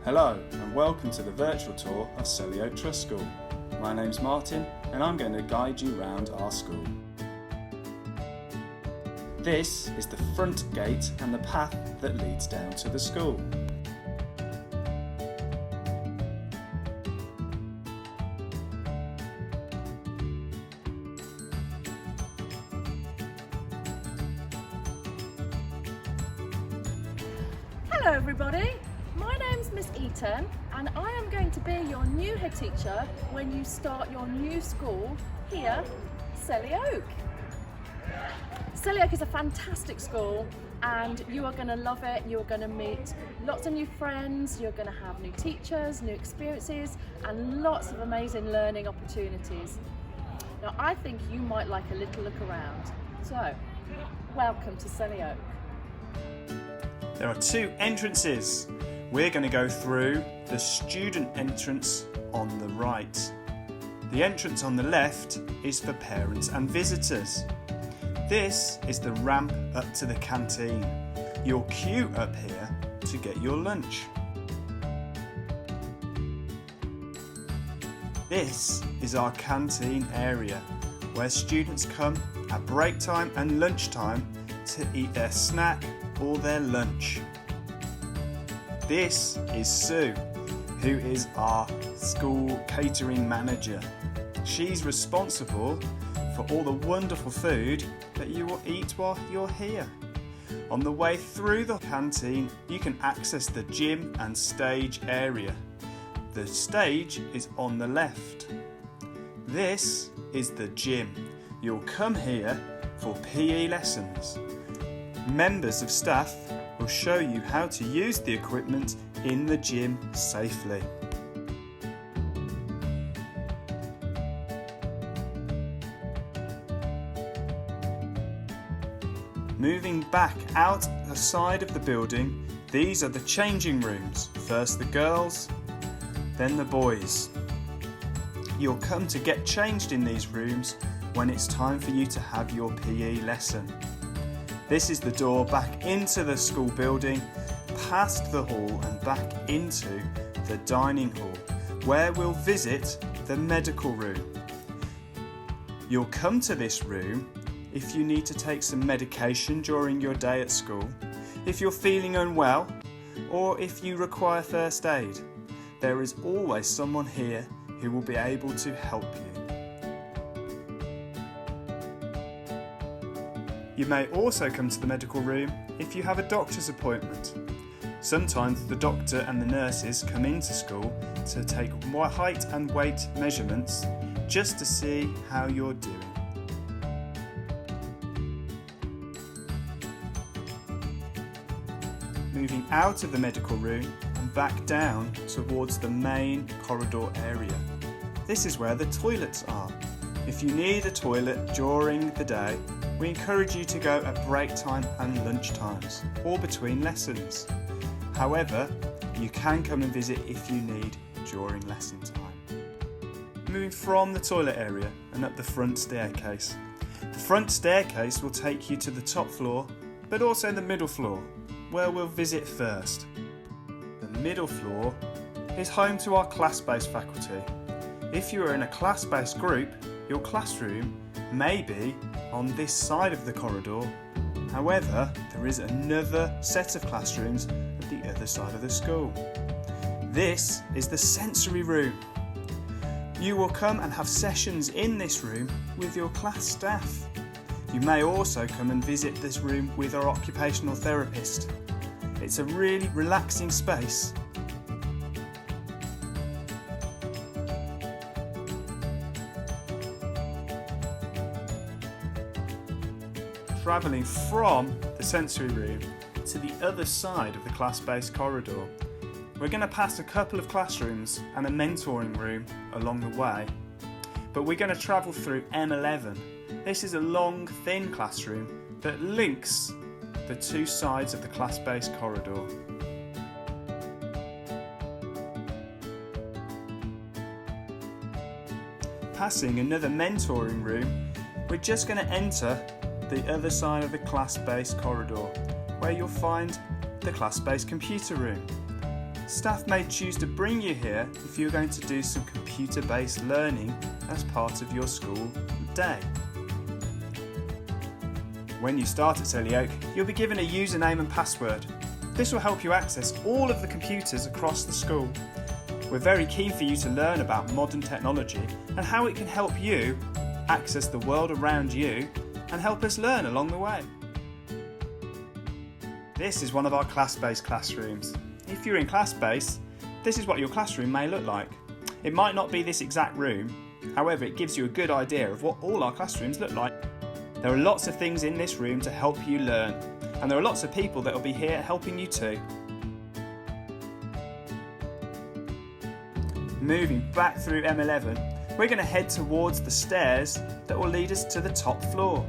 Hello and welcome to the virtual tour of Selly Oak Trust School. My name's Martin and I'm going to guide you around our school. This is the front gate and the path that leads down to the school. Hello everybody, my name's Miss Eaton and I am going to be your new head teacher when you start your new school here, Selly Oak. Selly Oak is a fantastic school and you are going to love it. You are going to meet lots of new friends, you're going to have new teachers, new experiences and lots of amazing learning opportunities. Now I think you might like a little look around. So, welcome to Selly Oak. There are two entrances. We're going to go through the student entrance on the right. The entrance on the left is for parents and visitors. This is the ramp up to the canteen. You'll queue up here to get your lunch. This is our canteen area where students come at break time and lunchtime to eat their snack or their lunch. This is Sue, who is our school catering manager. She's responsible for all the wonderful food that you will eat while you're here. On the way through the canteen, you can access the gym and stage area. The stage is on the left. This is the gym. You'll come here for PE lessons. Members of staff will show you how to use the equipment in the gym safely. Moving back out the side of the building, these are the changing rooms. First the girls, then the boys. You'll come to get changed in these rooms when it's time for you to have your PE lesson. This is the door back into the school building, past the hall and back into the dining hall, where we'll visit the medical room. You'll come to this room if you need to take some medication during your day at school, if you're feeling unwell, or if you require first aid. There is always someone here who will be able to help you. You may also come to the medical room if you have a doctor's appointment. Sometimes the doctor and the nurses come into school to take height and weight measurements just to see how you're doing. Moving out of the medical room and back down towards the main corridor area. This is where the toilets are. If you need a toilet during the day, we encourage you to go at break time and lunch times, or between lessons. However, you can come and visit if you need during lesson time. Moving from the toilet area and up the front staircase. The front staircase will take you to the top floor, but also the middle floor, where we'll visit first. The middle floor is home to our class-based faculty. If you are in a class-based group, your classroom may be on this side of the corridor. However, there is another set of classrooms at the other side of the school. This is the sensory room. You will come and have sessions in this room with your class staff. You may also come and visit this room with our occupational therapist. It's a really relaxing space. Travelling from the sensory room to the other side of the class-based corridor. We're going to pass a couple of classrooms and a mentoring room along the way, but we're going to travel through M11. This is a long, thin classroom that links the two sides of the class-based corridor. Passing another mentoring room, we're just going to enter the other side of the class-based corridor, where you'll find the class-based computer room. Staff may choose to bring you here if you're going to do some computer-based learning as part of your school day. When you start at Selly Oak, you'll be given a username and password. This will help you access all of the computers across the school. We're very keen for you to learn about modern technology and how it can help you access the world around you and help us learn along the way. This is one of our class-based classrooms. If you're in class-based, this is what your classroom may look like. It might not be this exact room, however it gives you a good idea of what all our classrooms look like. There are lots of things in this room to help you learn, and there are lots of people that will be here helping you too. Moving back through M11, we're going to head towards the stairs that will lead us to the top floor.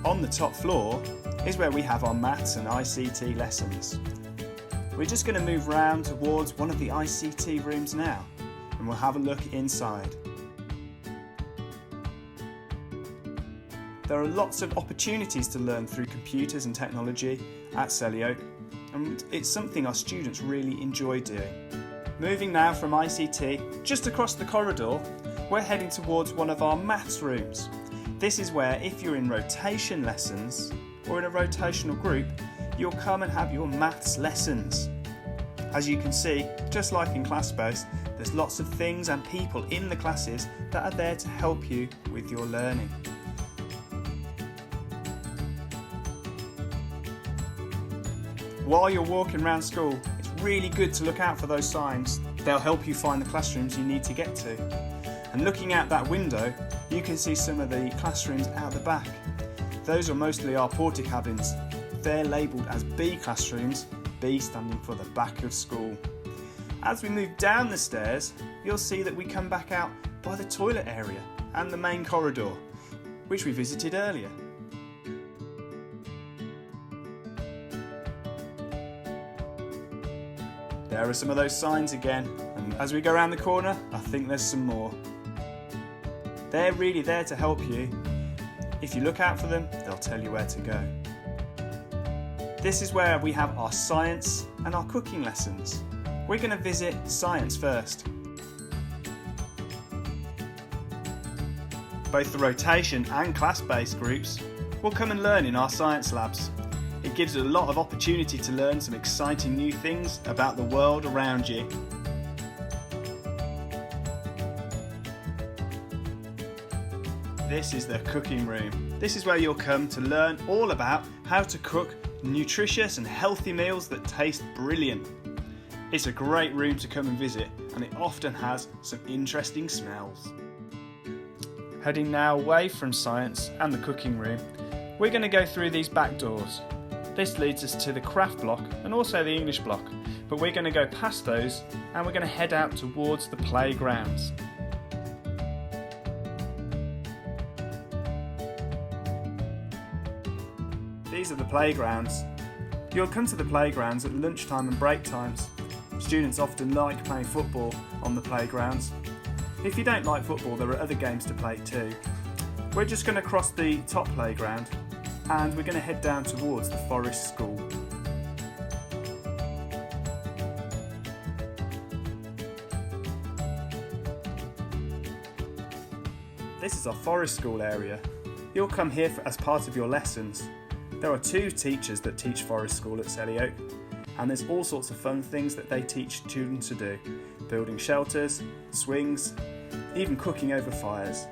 On the top floor is where we have our maths and ICT lessons. We're just going to move round towards one of the ICT rooms now and we'll have a look inside. There are lots of opportunities to learn through computers and technology at Selly Oak, and it's something our students really enjoy doing. Moving now from ICT, just across the corridor, we're heading towards one of our maths rooms. This is where, if you're in rotation lessons or in a rotational group, you'll come and have your maths lessons. As you can see, just like in class-based, there's lots of things and people in the classes that are there to help you with your learning. While you're walking around school, it's really good to look out for those signs. They'll help you find the classrooms you need to get to. And looking out that window, you can see some of the classrooms out the back. Those are mostly our porter cabins. They're labelled as B classrooms, B standing for the back of school. As we move down the stairs, you'll see that we come back out by the toilet area and the main corridor, which we visited earlier. There are some of those signs again, and as we go around the corner, I think there's some more. They're really there to help you. If you look out for them, they'll tell you where to go. This is where we have our science and our cooking lessons. We're going to visit science first. Both the rotation and class-based groups will come and learn in our science labs. It gives us a lot of opportunity to learn some exciting new things about the world around you. This is the cooking room. This is where you'll come to learn all about how to cook nutritious and healthy meals that taste brilliant. It's a great room to come and visit, and it often has some interesting smells. Heading now away from science and the cooking room, we're going to go through these back doors. This leads us to the craft block and also the English block, but we're going to go past those and we're going to head out towards the playgrounds. These are the playgrounds. You'll come to the playgrounds at lunchtime and break times. Students often like playing football on the playgrounds. If you don't like football, there are other games to play too. We're just going to cross the top playground and we're going to head down towards the Forest School. This is our Forest School area. You'll come here as part of your lessons. There are 2 teachers that teach Forest School at Selly Oak, and there's all sorts of fun things that they teach children to do. Building shelters, swings, even cooking over fires.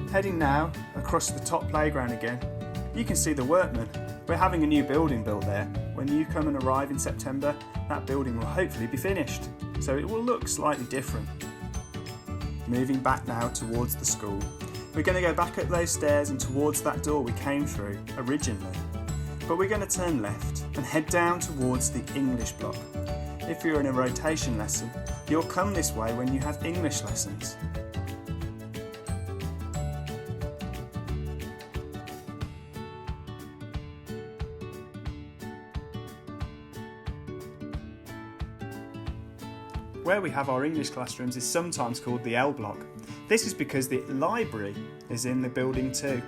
Heading now across the top playground again, you can see the workmen. We're having a new building built there. When you come and arrive in September, that building will hopefully be finished, so it will look slightly different. Moving back now towards the school, we're going to go back up those stairs and towards that door we came through originally. But we're going to turn left and head down towards the English block. If you're in a rotation lesson, you'll come this way when you have English lessons. where we have our English classrooms is sometimes called the L block. This is because the library is in the building too.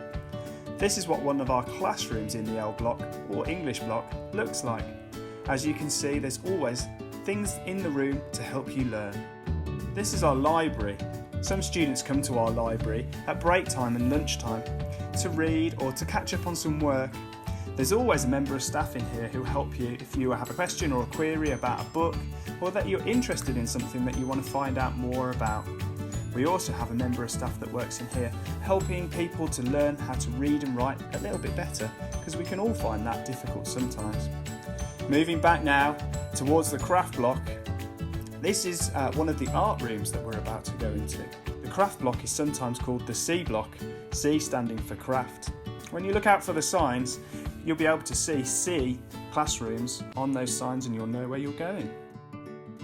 This is what one of our classrooms in the L block or English block looks like. As you can see, there's always things in the room to help you learn. This is our library. Some students come to our library at break time and lunchtime to read or to catch up on some work. There's always a member of staff in here who help you if you have a question or a query about a book, or that you're interested in something that you want to find out more about. We also have a member of staff that works in here helping people to learn how to read and write a little bit better, because we can all find that difficult sometimes. Moving back now towards the craft block. This is one of the art rooms that we're about to go into. The craft block is sometimes called the C block, C standing for craft. When you look out for the signs, you'll be able to see C classrooms on those signs and you'll know where you're going.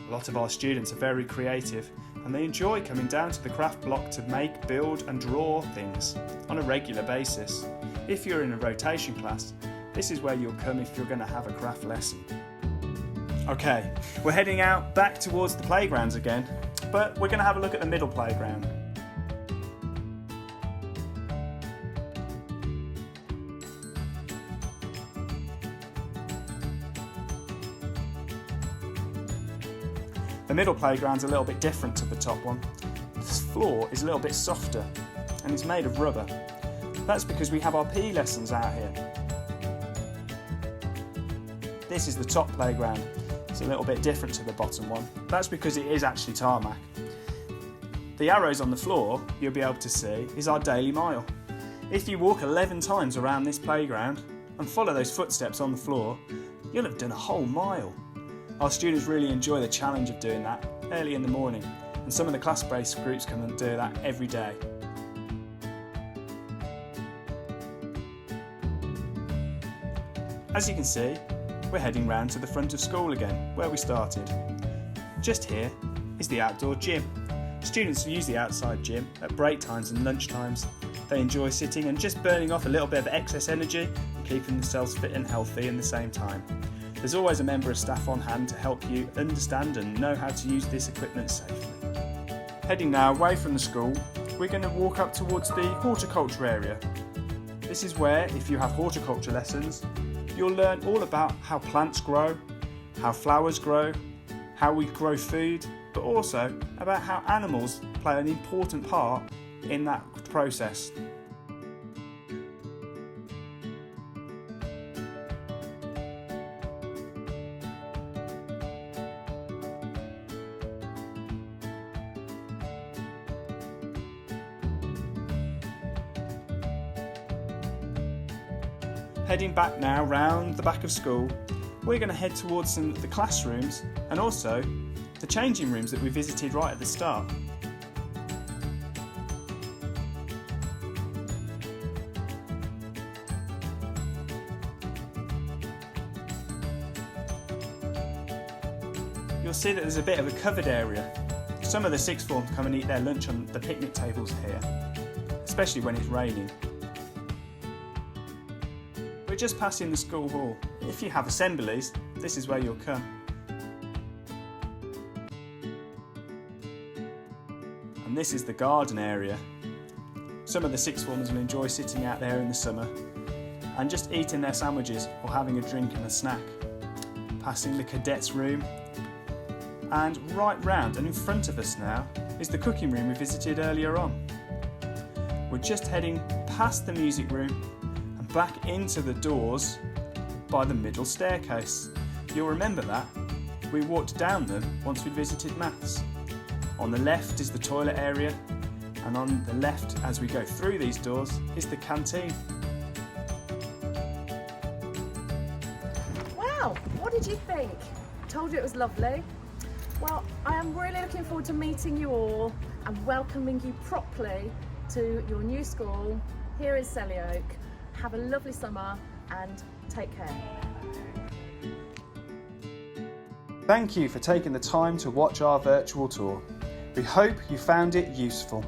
A lot of our students are very creative and they enjoy coming down to the craft block to make, build and draw things on a regular basis. If you're in a rotation class, this is where you'll come if you're going to have a craft lesson. Okay, we're heading out back towards the playgrounds again, but we're going to have a look at the middle playground. The middle playground's a little bit different to the top one. The floor is a little bit softer and it's made of rubber. That's because we have our PE lessons out here. This is the top playground. It's a little bit different to the bottom one. That's because it is actually tarmac. The arrows on the floor you'll be able to see is our daily mile. If you walk 11 times around this playground and follow those footsteps on the floor, you'll have done a whole mile. Our students really enjoy the challenge of doing that early in the morning, and some of the class-based groups come and do that every day. As you can see, we're heading round to the front of school again, where we started. Just here is the outdoor gym. Students use the outside gym at break times and lunch times. They enjoy sitting and just burning off a little bit of excess energy and keeping themselves fit and healthy in the same time. There's always a member of staff on hand to help you understand and know how to use this equipment safely. Heading now away from the school, we're going to walk up towards the horticulture area. This is where, if you have horticulture lessons, you'll learn all about how plants grow, how flowers grow, how we grow food, but also about how animals play an important part in that process. Heading back now round the back of school, we're going to head towards the classrooms and also the changing rooms that we visited right at the start. You'll see that there's a bit of a covered area. Some of the sixth forms come and eat their lunch on the picnic tables here, especially when it's raining. We're just passing the school hall. If you have assemblies, this is where you'll come. And this is the garden area. Some of the sixth formers will enjoy sitting out there in the summer and just eating their sandwiches or having a drink and a snack. Passing the cadets room, and right round and in front of us now is the cooking room we visited earlier on. We're just heading past the music room and back into the doors by the middle staircase. You'll remember that. We walked down them once we'd visited maths. On the left is the toilet area, and on the left as we go through these doors is the canteen. Wow, what did you think? Told you it was lovely. Well, I am really looking forward to meeting you all and welcoming you properly to your new school here in Selly Oak. Have a lovely summer and take care. Thank you for taking the time to watch our virtual tour. We hope you found it useful.